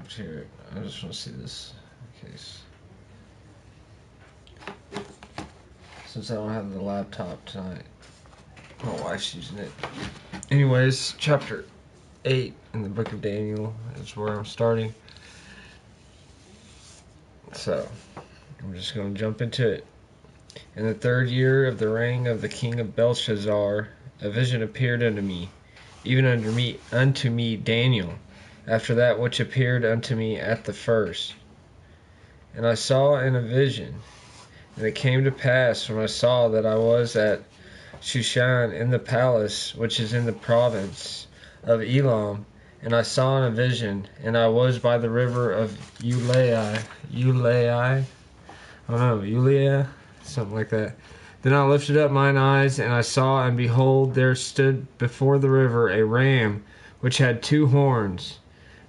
have to hear it. I just want to see this in case. Since I don't have the laptop tonight. My wife's using it. Anyways, chapter 8 in the book of Daniel is where I'm starting. So, I'm just going to jump into it. In the 3rd year of the reign of the king of Belshazzar, a vision appeared unto me, even unto me Daniel, after that which appeared unto me at the first. And I saw in a vision, and it came to pass when I saw that I was at Shushan in the palace which is in the province of Elam, and I saw in a vision, and I was by the river of Ulai, something like that. Then I lifted up mine eyes, and I saw, and behold, there stood before the river a ram, which had 2 horns,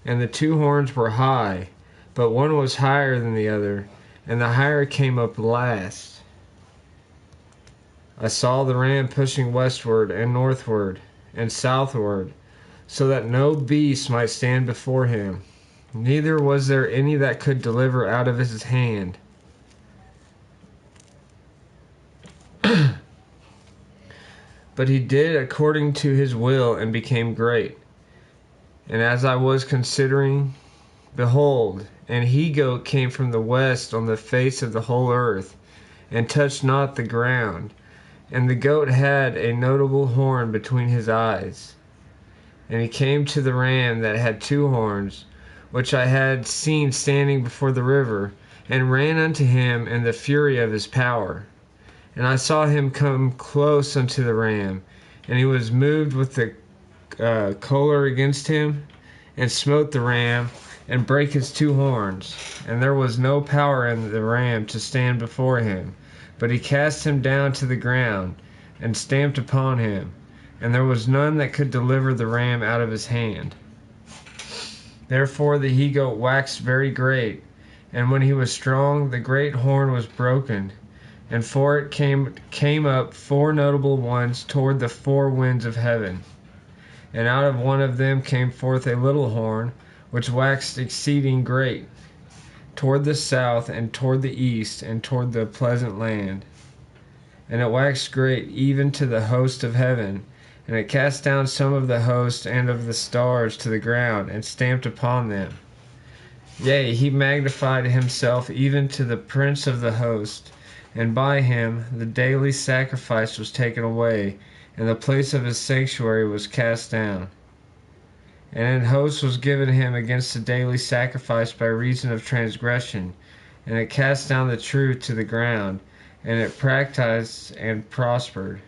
and the 2 horns were high, but one was higher than the other, and the higher came up last. I saw the ram pushing westward and northward and southward, so that no beast might stand before him, neither was there any that could deliver out of his hand. But he did according to his will and became great. And as I was considering, behold, an he-goat came from the west on the face of the whole earth, and touched not the ground. And the goat had a notable horn between his eyes. And he came to the ram that had 2 horns, which I had seen standing before the river, and ran unto him in the fury of his power. And I saw him come close unto the ram, and he was moved with the choler against him, and smote the ram, and brake his 2 horns. And there was no power in the ram to stand before him, but he cast him down to the ground, and stamped upon him, and there was none that could deliver the ram out of his hand. Therefore the he-goat waxed very great, and when he was strong, the great horn was broken, and for it came up 4 notable ones toward the 4 winds of heaven. And out of one of them came forth a little horn, which waxed exceeding great, toward the south, and toward the east, and toward the pleasant land. And it waxed great even to the host of heaven, and it cast down some of the host and of the stars to the ground, and stamped upon them. Yea, he magnified himself even to the prince of the host, and by him the daily sacrifice was taken away, and the place of his sanctuary was cast down. And an host was given him against the daily sacrifice by reason of transgression, and it cast down the truth to the ground, and it practiced and prospered.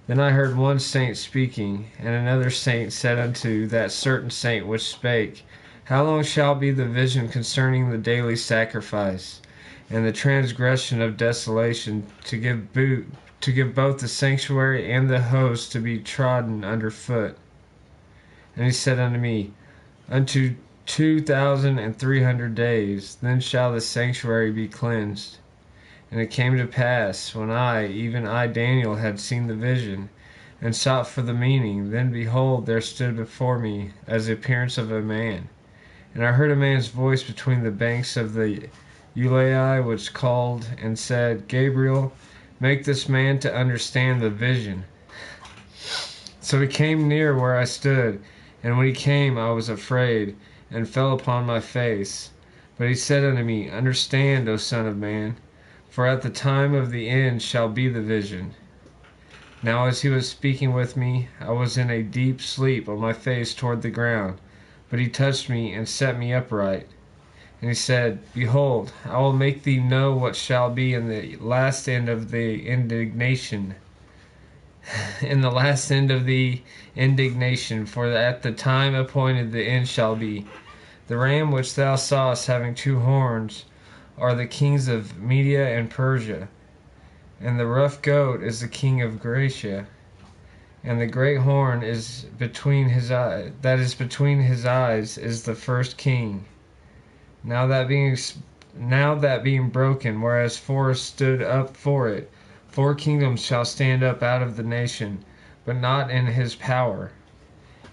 Then I heard one saint speaking, and another saint said unto that certain saint which spake, How long shall be the vision concerning the daily sacrifice, and the transgression of desolation, to give both the sanctuary and the host to be trodden under foot? And he said unto me, Unto 2,300 days, then shall the sanctuary be cleansed. And it came to pass, when I, even I Daniel, had seen the vision, and sought for the meaning, then behold, there stood before me as the appearance of a man. And I heard a man's voice between the banks of the Ulai, which called and said, Gabriel, make this man to understand the vision. So he came near where I stood, and when he came I was afraid, and fell upon my face. But he said unto me, Understand, O son of man, for at the time of the end shall be the vision. Now as he was speaking with me, I was in a deep sleep on my face toward the ground. But he touched me, and set me upright. And he said, Behold, I will make thee know what shall be in the last end of the indignation. In the last end of the indignation, for at the time appointed the end shall be. The ram which thou sawest having 2 horns are the kings of Media and Persia, and the rough goat is the king of Gracia, and the great horn is between his eyes, that is between his eyes, is the first king. Now that being broken, whereas 4 stood up for it, 4 kingdoms shall stand up out of the nation, but not in his power.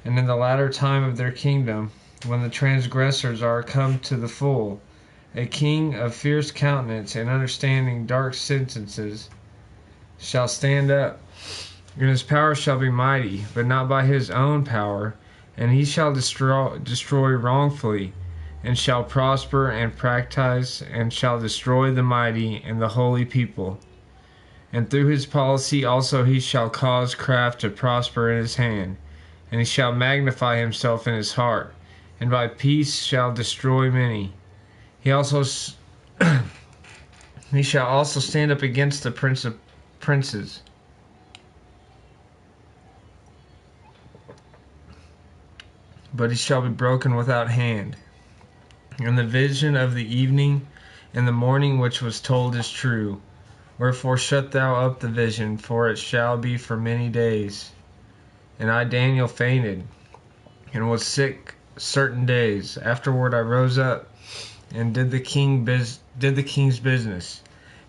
And in the latter time of their kingdom, when the transgressors are come to the full. A king of fierce countenance and understanding dark sentences shall stand up, and his power shall be mighty, but not by his own power, and he shall destroy wrongfully, and shall prosper and practice, and shall destroy the mighty and the holy people. And through his policy also he shall cause craft to prosper in his hand, and he shall magnify himself in his heart, and by peace shall destroy many. He shall also stand up against the prince of princes, but he shall be broken without hand. And the vision of the evening and the morning which was told is true. Wherefore shut thou up the vision, for it shall be for many days. And I, Daniel, fainted, and was sick certain days. Afterward I rose up, and did the king's business.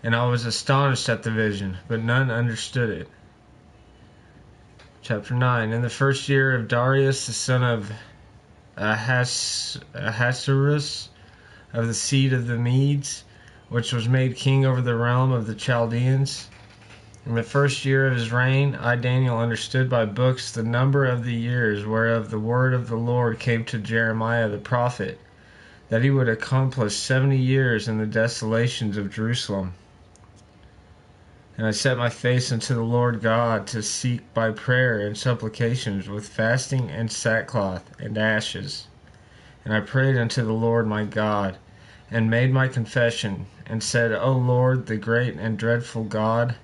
And I was astonished at the vision, but none understood it. Chapter 9. In the first year of Darius, the son of Ahasuerus, of the seed of the Medes, which was made king over the realm of the Chaldeans. In the first year of his reign, I, Daniel, understood by books the number of the years whereof the word of the Lord came to Jeremiah the prophet, that he would accomplish 70 years in the desolations of Jerusalem. And I set my face unto the Lord God to seek by prayer and supplications with fasting and sackcloth and ashes. And I prayed unto the Lord my God, and made my confession, and said, O Lord, the great and dreadful God,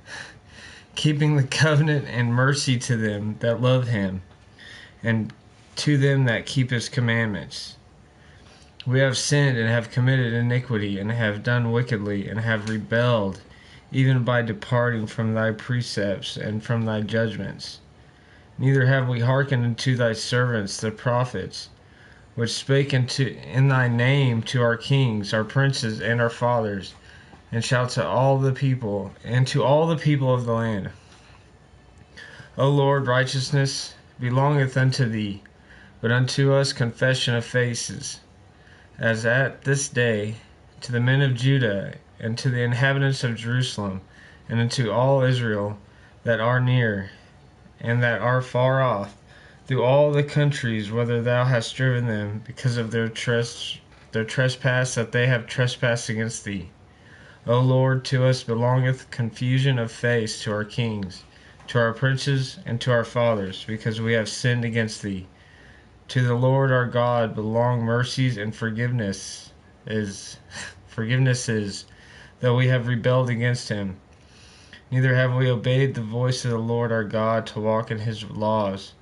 keeping the covenant and mercy to them that love him, and to them that keep his commandments. We have sinned and have committed iniquity, and have done wickedly, and have rebelled, even by departing from thy precepts and from thy judgments. Neither have we hearkened unto thy servants the prophets, which spake in thy name to our kings, our princes, and our fathers, and shall to all the people, and to all the people of the land. O Lord, righteousness belongeth unto thee, but unto us confession of faces, as at this day, to the men of Judah, and to the inhabitants of Jerusalem, and unto all Israel that are near, and that are far off, through all the countries whither thou hast driven them, because of their trespass that they have trespassed against thee. O Lord, to us belongeth confusion of face to our kings, to our princes, and to our fathers, because we have sinned against thee. To the Lord our God belong mercies and forgiveness is, though we have rebelled against him. Neither have we obeyed the voice of the Lord our God to walk in his laws,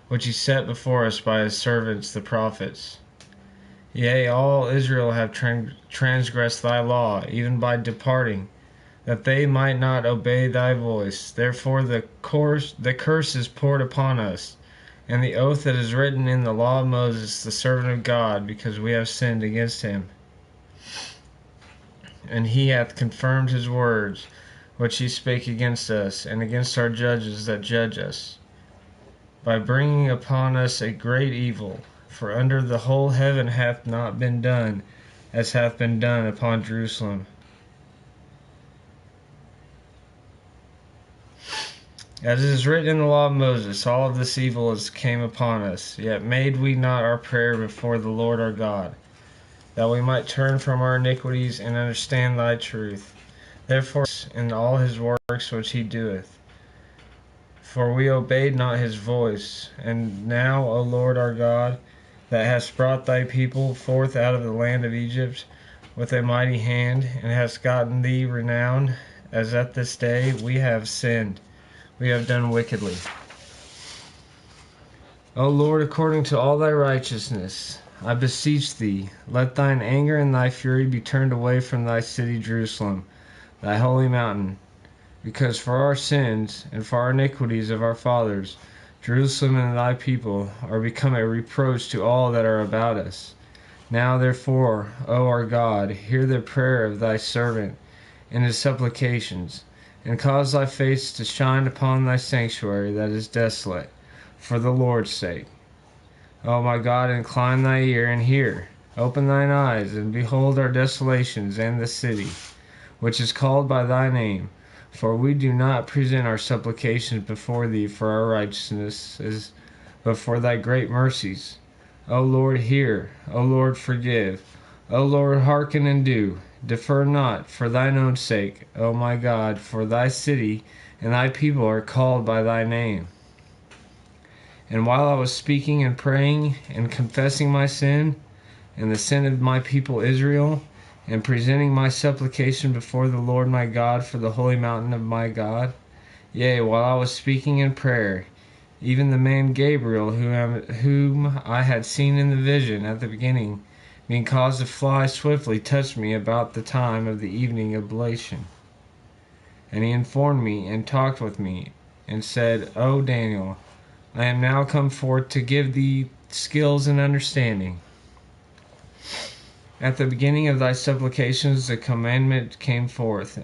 which he set before us by his servants the prophets. Yea, all Israel have transgressed thy law, even by departing, that they might not obey thy voice. Therefore the curse is poured upon us, and the oath that is written in the law of Moses, the servant of God, because we have sinned against him. And he hath confirmed his words, which he spake against us, and against our judges that judge us, by bringing upon us a great evil. For under the whole heaven hath not been done as hath been done upon Jerusalem. As it is written in the law of Moses, all of this evil is came upon us, yet made we not our prayer before the Lord our God, that we might turn from our iniquities and understand thy truth. Therefore in all his works which he doeth, for we obeyed not his voice. And now, O Lord our God, that hast brought thy people forth out of the land of Egypt with a mighty hand, and hast gotten thee renown, as at this day we have sinned, we have done wickedly. O Lord, according to all thy righteousness, I beseech thee, let thine anger and thy fury be turned away from thy city Jerusalem, thy holy mountain, because for our sins and for our iniquities of our fathers, Jerusalem and thy people are become a reproach to all that are about us. Now therefore, O our God, hear the prayer of thy servant and his supplications, and cause thy face to shine upon thy sanctuary that is desolate, for the Lord's sake. O my God, incline thy ear and hear. Open thine eyes, and behold our desolations and the city, which is called by thy name. For we do not present our supplications before thee for our righteousnesses, but for thy great mercies. O Lord, hear. O Lord, forgive. O Lord, hearken and do. Defer not, for thine own sake, O my God, for thy city and thy people are called by thy name. And while I was speaking and praying and confessing my sin and the sin of my people Israel, and presenting my supplication before the Lord my God for the holy mountain of my God, yea, while I was speaking in prayer, even the man Gabriel, whom I had seen in the vision at the beginning, being caused to fly swiftly, touched me about the time of the evening oblation. And he informed me and talked with me, and said, O Daniel, I am now come forth to give thee skills and understanding. At the beginning of thy supplications the commandment came forth,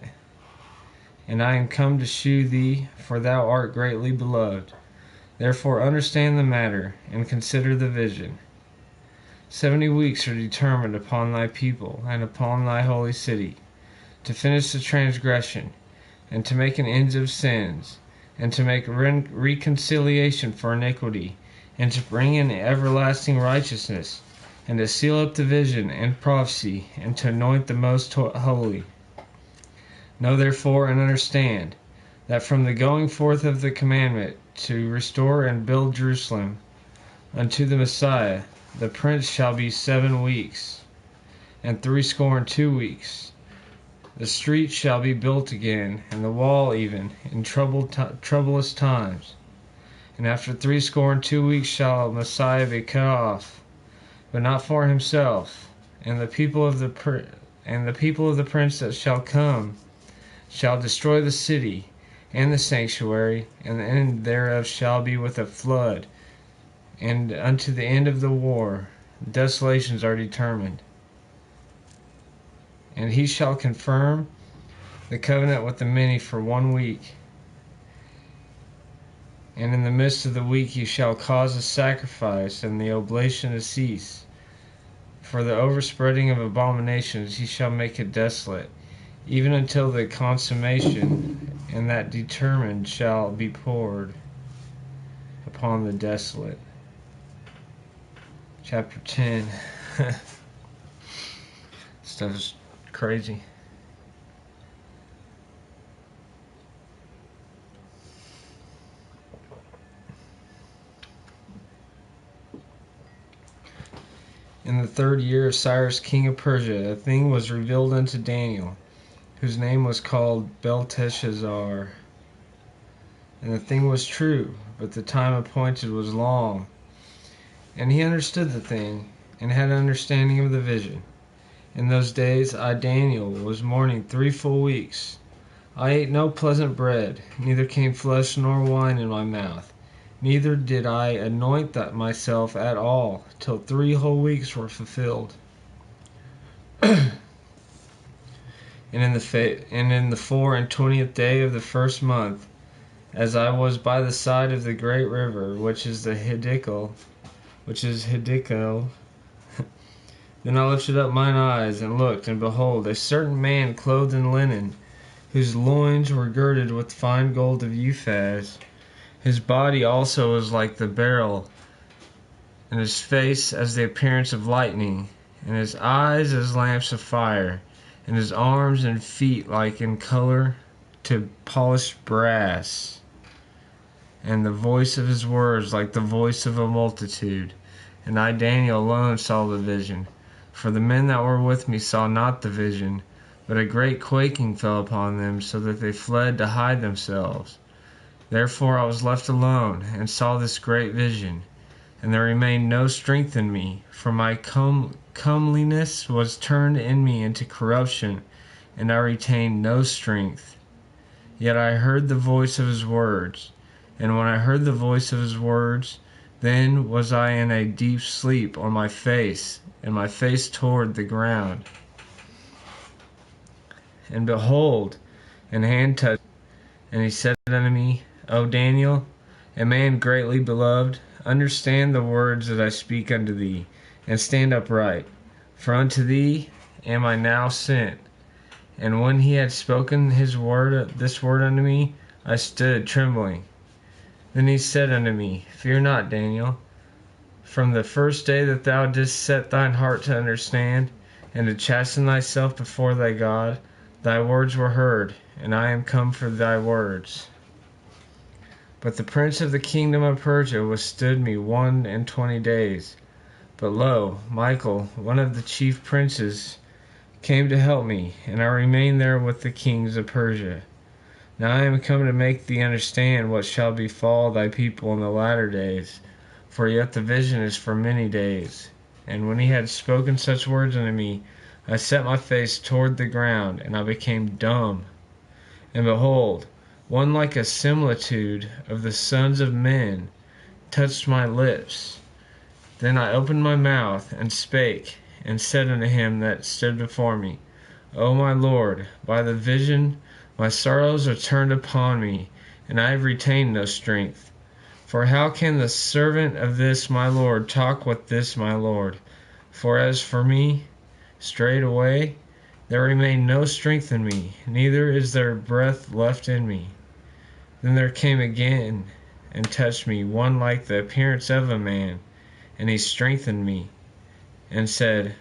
and I am come to shew thee, for thou art greatly beloved. Therefore understand the matter, and consider the vision. 70 weeks are determined upon thy people, and upon thy holy city, to finish the transgression, and to make an end of sins, and to make reconciliation for iniquity, and to bring in everlasting righteousness, and to seal up the vision and prophecy, and to anoint the most holy. Know therefore and understand, that from the going forth of the commandment to restore and build Jerusalem unto the Messiah, the prince shall be 7 weeks, and 62 weeks. The street shall be built again, and the wall even, in troublous times. And after 62 weeks shall Messiah be cut off, but not for himself. And the people of the prince that shall come shall destroy the city and the sanctuary, and the end thereof shall be with a flood. And unto the end of the war, desolations are determined. And he shall confirm the covenant with the many for 1 week. And in the midst of the week he shall cause a sacrifice and the oblation to cease. For the overspreading of abominations he shall make it desolate, even until the consummation, and that determined shall be poured upon the desolate. Chapter 10. Stuff is crazy. In the 3rd year of Cyrus king of Persia, a thing was revealed unto Daniel, whose name was called Belteshazzar. And the thing was true, but the time appointed was long. And he understood the thing, and had understanding of the vision. In those days I, Daniel, was mourning 3 full weeks. I ate no pleasant bread, neither came flesh nor wine in my mouth. Neither did I anoint myself at all, till 3 whole weeks were fulfilled. And in the 24th day of the 1st month, as I was by the side of the great river, which is Hiddekel, then I lifted up mine eyes and looked, and behold, a certain man clothed in linen, whose loins were girded with fine gold of Uphaz. His body also was like the beryl, and his face as the appearance of lightning, and his eyes as lamps of fire, and his arms and feet like in color to polished brass, and the voice of his words like the voice of a multitude. And I, Daniel, alone saw the vision, for the men that were with me saw not the vision, but a great quaking fell upon them, so that they fled to hide themselves. Therefore I was left alone, and saw this great vision, and there remained no strength in me, for my comeliness was turned in me into corruption, and I retained no strength. Yet I heard the voice of his words, and when I heard the voice of his words, then was I in a deep sleep on my face, and my face toward the ground. And behold, an hand touched me, and he said unto me, O Daniel, a man greatly beloved, understand the words that I speak unto thee, and stand upright. For unto thee am I now sent. And when he had spoken this word unto me, I stood trembling. Then he said unto me, Fear not, Daniel. From the first day that thou didst set thine heart to understand, and to chasten thyself before thy God, thy words were heard, and I am come for thy words. But the prince of the kingdom of Persia withstood me 21 days. But lo, Michael, one of the chief princes, came to help me, and I remained there with the kings of Persia. Now I am come to make thee understand what shall befall thy people in the latter days, for yet the vision is for many days. And when he had spoken such words unto me, I set my face toward the ground, and I became dumb. And behold, one like a similitude of the sons of men touched my lips. Then I opened my mouth, and spake, and said unto him that stood before me, O my Lord, by the vision my sorrows are turned upon me, and I have retained no strength. For how can the servant of this my Lord talk with this my Lord? For as for me, straightway there remained no strength in me, neither is there breath left in me. Then there came again and touched me one like the appearance of a man, and he strengthened me, and said,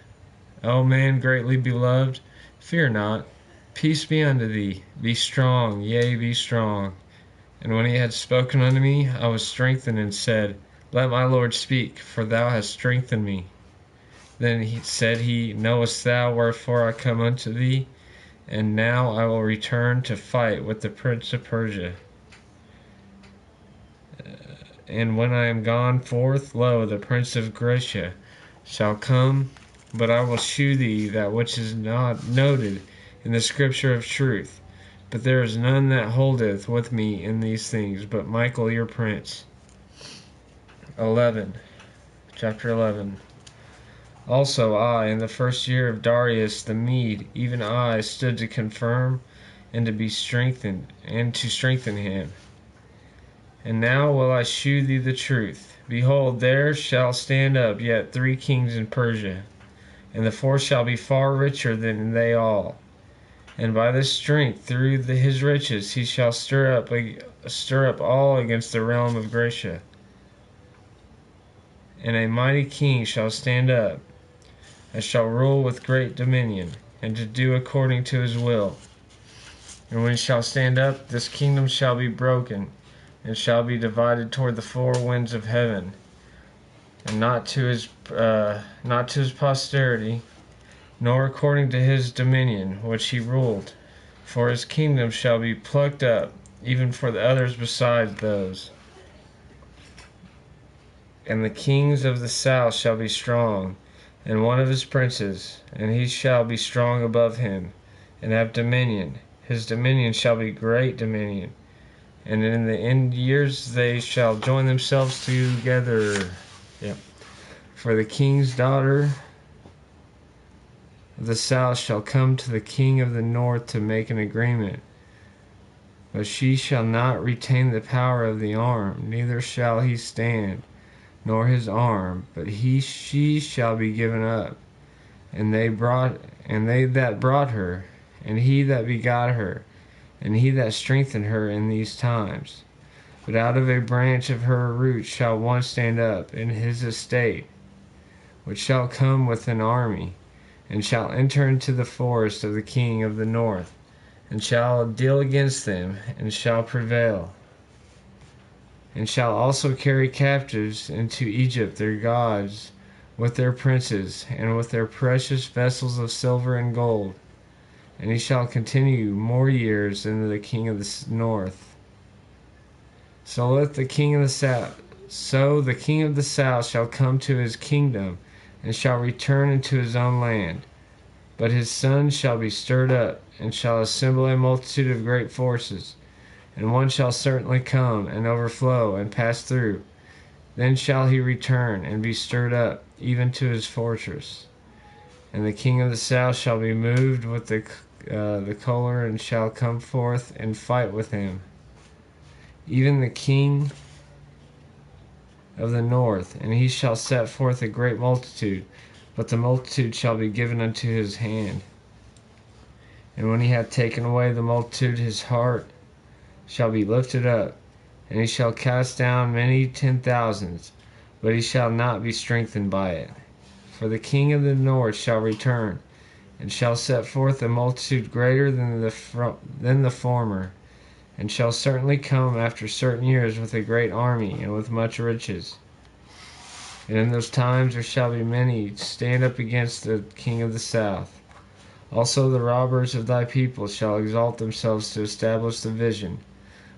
O man greatly beloved, fear not, peace be unto thee, be strong, yea, be strong. And when he had spoken unto me, I was strengthened, and said, Let my Lord speak, for thou hast strengthened me. Then said he, Knowest thou wherefore I come unto thee? And now I will return to fight with the prince of Persia. And when I am gone forth, lo, the prince of Grecia shall come, but I will shew thee that which is not noted in the scripture of truth. But there is none that holdeth with me in these things, but Michael your prince. Chapter 11. Also I, in the first year of Darius the Mede, even I stood to confirm and to be strengthened, and to strengthen him. And now will I shew thee the truth. Behold, there shall stand up yet 3 kings in Persia, and the 4th shall be far richer than they all. And by this strength, through his riches, he shall stir up all against the realm of Grecia. And a mighty king shall stand up, and shall rule with great dominion, and to do according to his will. And when he shall stand up, this kingdom shall be broken, and shall be divided toward the 4 winds of heaven, and not to his posterity, nor according to his dominion which he ruled. For his kingdom shall be plucked up, even for the others besides those. And the kings of the south shall be strong, and one of his princes, and he shall be strong above him, and have dominion. His dominion shall be great dominion. And in the end years they shall join themselves together. For the king's daughter of the south shall come to the king of the north to make an agreement. But she shall not retain the power of the arm, neither shall he stand, nor his arm, but she shall be given up. And they that brought her, and he that begot her, and he that strengthened her in these times. But out of a branch of her root shall one stand up in his estate, which shall come with an army, and shall enter into the forest of the king of the north, and shall deal against them, and shall prevail. And shall also carry captives into Egypt their gods, with their princes, and with their precious vessels of silver and gold. And he shall continue more years than the king of the north. So the king of the south shall come to his kingdom, and shall return into his own land. But his sons shall be stirred up, and shall assemble a multitude of great forces. And one shall certainly come, and overflow, and pass through. Then shall he return, and be stirred up, even to his fortress. And the king of the south shall be moved with the choler, and shall come forth and fight with him. Even the king of the north, and he shall set forth a great multitude, but the multitude shall be given unto his hand. And when he hath taken away the multitude, his heart shall be lifted up, and he shall cast down many 10,000s, but he shall not be strengthened by it. For the king of the north shall return, and shall set forth a multitude greater than the former, and shall certainly come after certain years with a great army and with much riches. And in those times there shall be many stand up against the king of the south. Also the robbers of thy people shall exalt themselves to establish the vision,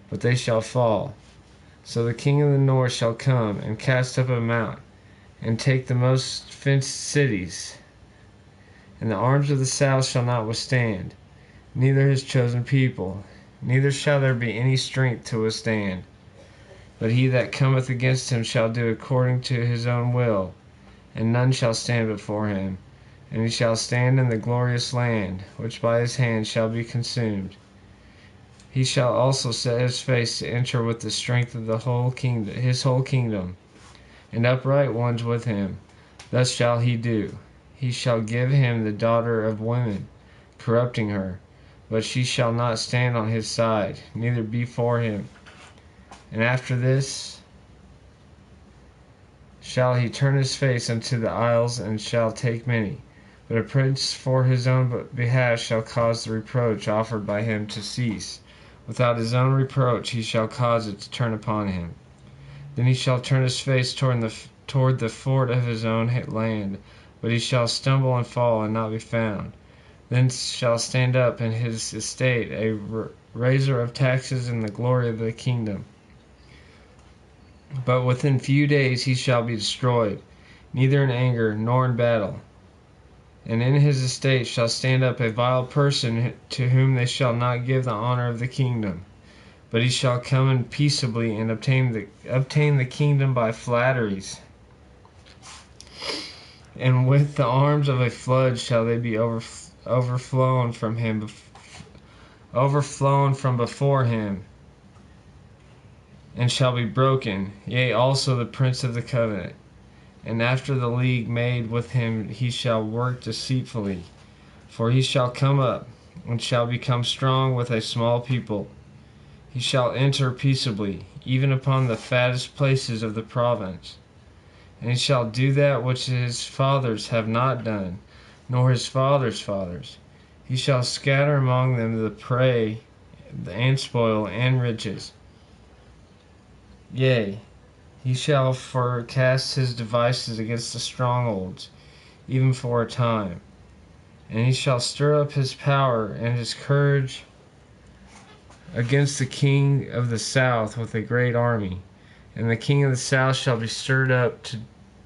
but they shall fall. So the king of the north shall come and cast up a mount, and take the most fenced cities, and the arms of the south shall not withstand, neither his chosen people, neither shall there be any strength to withstand. But he that cometh against him shall do according to his own will, and none shall stand before him. And he shall stand in the glorious land, which by his hand shall be consumed. He shall also set his face to enter with the strength of the whole kingdom, his whole kingdom, and upright ones with him. Thus shall he do. He shall give him the daughter of women, corrupting her, but she shall not stand on his side, neither be for him. And after this shall he turn his face unto the isles, and shall take many. But a prince for his own behalf shall cause the reproach offered by him to cease. Without his own reproach he shall cause it to turn upon him. Then he shall turn his face toward the fort of his own land, but he shall stumble and fall and not be found. Then shall stand up in his estate a raiser of taxes in the glory of the kingdom. But within few days he shall be destroyed, neither in anger nor in battle. And in his estate shall stand up a vile person, to whom they shall not give the honor of the kingdom. But he shall come in peaceably, and obtain the kingdom by flatteries. And with the arms of a flood shall they be overflown from before him, and shall be broken, yea, also the prince of the covenant. And after the league made with him he shall work deceitfully, for he shall come up, and shall become strong with a small people. He shall enter peaceably, even upon the fattest places of the province. And he shall do that which his fathers have not done, nor his fathers' fathers. He shall scatter among them the prey, and spoil, and riches. Yea, he shall forecast his devices against the strongholds, even for a time. And he shall stir up his power and his courage against the king of the south with a great army. And the king of the south shall be stirred up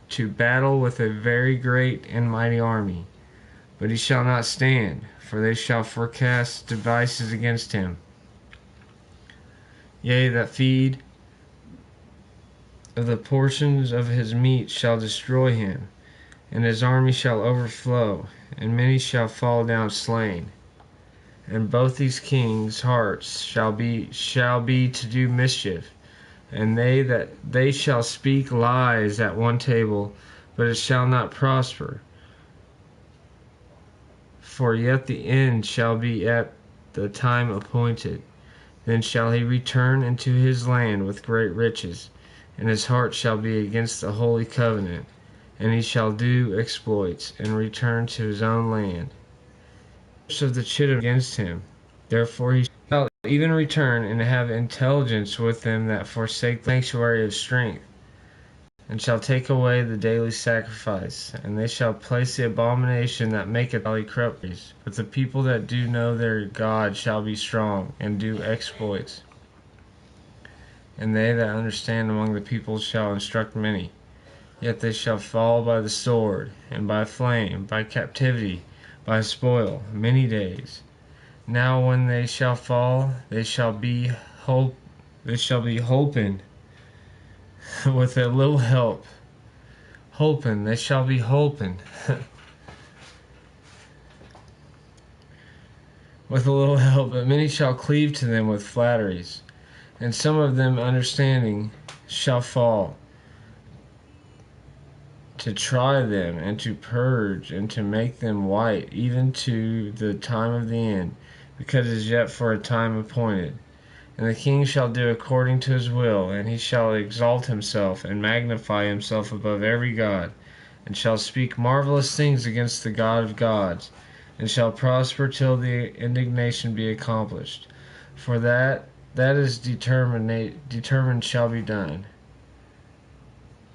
to battle with a very great and mighty army. But he shall not stand, for they shall forecast devices against him. Yea, that feed of the portions of his meat shall destroy him, and his army shall overflow, and many shall fall down slain. And both these kings' hearts shall be to do mischief, and they shall speak lies at one table, but it shall not prosper. For yet the end shall be at the time appointed. Then shall he return into his land with great riches, and his heart shall be against the holy covenant, and he shall do exploits, and return to his own land. Of the chittim against him, therefore he shall even return and have intelligence with them that forsake the sanctuary of strength, and shall take away the daily sacrifice, and they shall place the abomination that maketh valley corruptions. But the people that do know their God shall be strong, and do exploits. And they that understand among the people shall instruct many. Yet they shall fall by the sword, and by flame, by captivity, by spoil, many days. Now when they shall fall, they shall be holpen with a little help. Holpen, they shall be holpen with a little help, but many shall cleave to them with flatteries. And some of them understanding shall fall. to try them, and to purge, and to make them white, even to the time of the end, because it is yet for a time appointed. And the king shall do according to his will, and he shall exalt himself, and magnify himself above every god, and shall speak marvelous things against the God of gods, and shall prosper till the indignation be accomplished. For that is determined shall be done.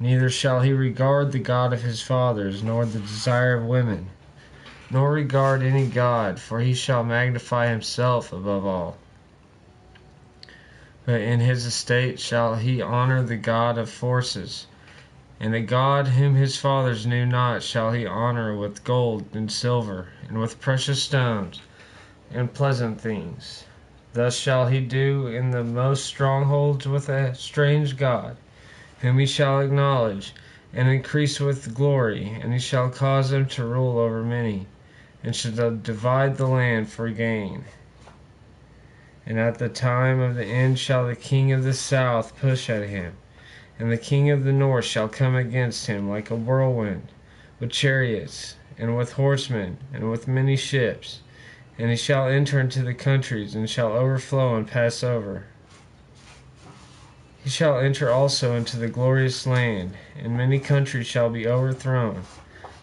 Neither shall he regard the God of his fathers, nor the desire of women, nor regard any god, for he shall magnify himself above all. But in his estate shall he honor the God of forces, and the God whom his fathers knew not shall he honor with gold and silver, and with precious stones, and pleasant things. Thus shall he do in the most strongholds with a strange God, whom he shall acknowledge, and increase with glory, and he shall cause him to rule over many, and shall divide the land for gain. And at the time of the end shall the king of the south push at him, and the king of the north shall come against him like a whirlwind, with chariots, and with horsemen, and with many ships. And he shall enter into the countries, and shall overflow and pass over. He shall enter also into the glorious land, and many countries shall be overthrown,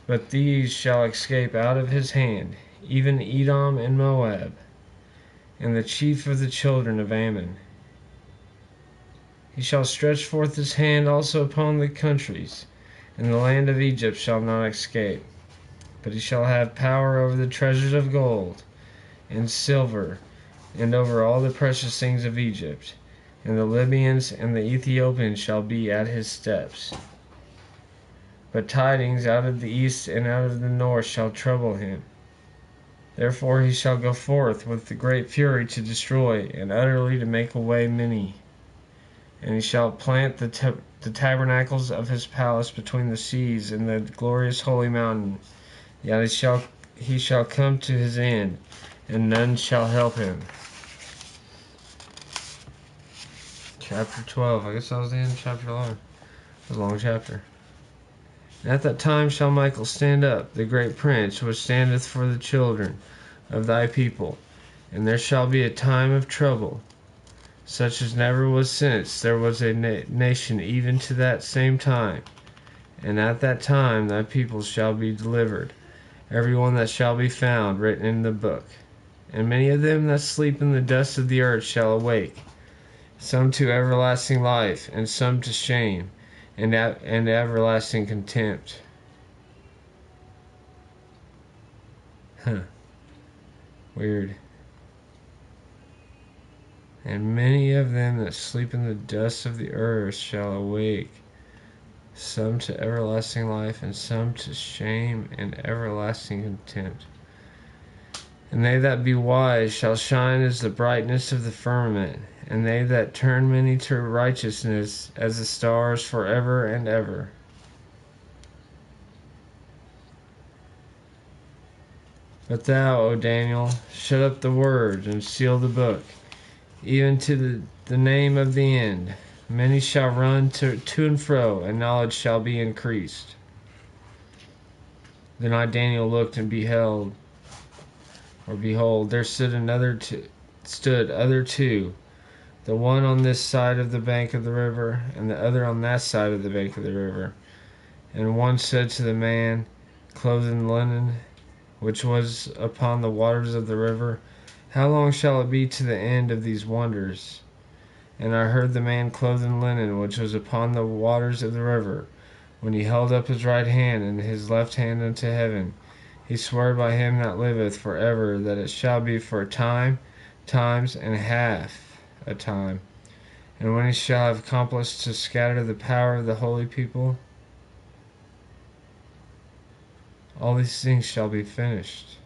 but these shall escape out of his hand, even Edom and Moab, and the chief of the children of Ammon. He shall stretch forth his hand also upon the countries, and the land of Egypt shall not escape. But he shall have power over the treasures of gold and silver, and over all the precious things of Egypt. And the Libyans and the Ethiopians shall be at his steps. But tidings out of the east and out of the north shall trouble him. Therefore he shall go forth with the great fury to destroy, and utterly to make away many. And he shall plant the tabernacles of his palace between the seas and the glorious holy mountain. Yet he shall come to his end, and none shall help him. Chapter 12. I guess that was the end of chapter 11. It was a long chapter. And at that time shall Michael stand up, the great prince, which standeth for the children of thy people. And there shall be a time of trouble, such as never was since there was a nation even to that same time. And at that time thy people shall be delivered, every one that shall be found written in the book. And many of them that sleep in the dust of the earth shall awake, some to everlasting life, and some to shame and everlasting contempt. Weird. And many of them that sleep in the dust of the earth shall awake, some to everlasting life, and some to shame and everlasting contempt. And they that be wise shall shine as the brightness of the firmament, and they that turn many to righteousness as the stars forever and ever. But thou, O Daniel, shut up the words and seal the book, even to the name of the end. Many shall run to and fro, and knowledge shall be increased. Then I, Daniel, looked and behold, there stood other two, the one on this side of the bank of the river, and the other on that side of the bank of the river. And one said to the man clothed in linen, which was upon the waters of the river, How long shall it be to the end of these wonders? And I heard the man clothed in linen, which was upon the waters of the river, when he held up his right hand and his left hand unto heaven, he swore by him that liveth for ever, that it shall be for a time, times, and half a time. And when he shall have accomplished to scatter the power of the holy people, all these things shall be finished.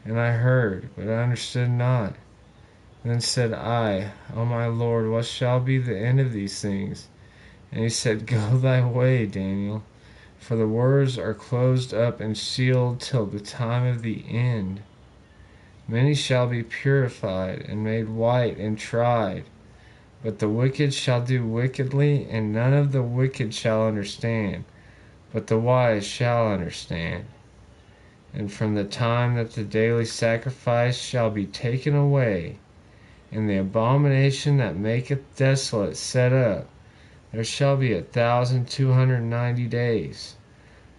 And I heard, but I understood not. Then said I, O my Lord, what shall be the end of these things? And he said, Go thy way, Daniel, for the words are closed up and sealed till the time of the end. Many shall be purified and made white and tried, but the wicked shall do wickedly, and none of the wicked shall understand. but the wise shall understand. And from the time that the daily sacrifice shall be taken away, and the abomination that maketh desolate set up, there shall be 1,290 days.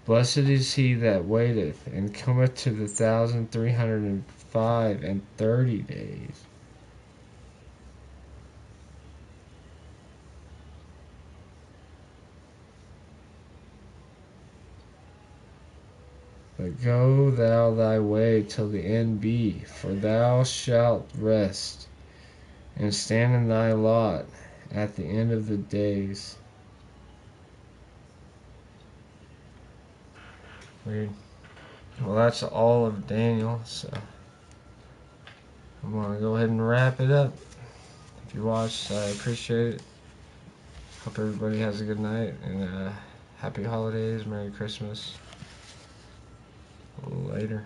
Blessed is he that waiteth, and cometh to the 1,330 days. But go thou thy way till the end be, for thou shalt rest, and stand in thy lot at the end of the days. Weird. Well, that's all of Daniel, so I'm going to go ahead and wrap it up. If you watched, I appreciate it. Hope everybody has a good night, and happy holidays, Merry Christmas. Later.